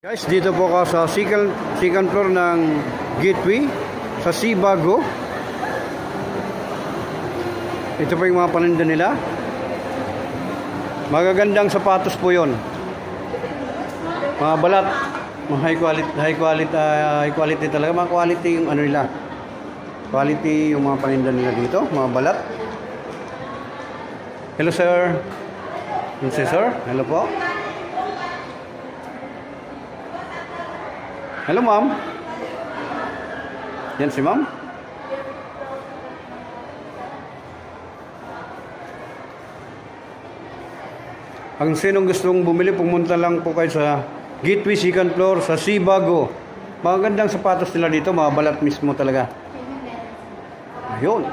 Guys, dito po ako sa second floor ng Gateway sa Seabago. Ito po yung mga paninda nila. Magagandang sapatos po yon. Mga balat, mga high quality talaga. Mga quality yung ano nila. Quality yung mga paninda nila dito, mga balat. Hello sir. Sir, hello po. Hello ma'am. Yan si ma'am. Ang sinong gustong bumili, pumunta lang po kayo sa Gateway second floor sa Seabago. Magandang sapatos nila dito, mga balat mismo talaga. Ayun.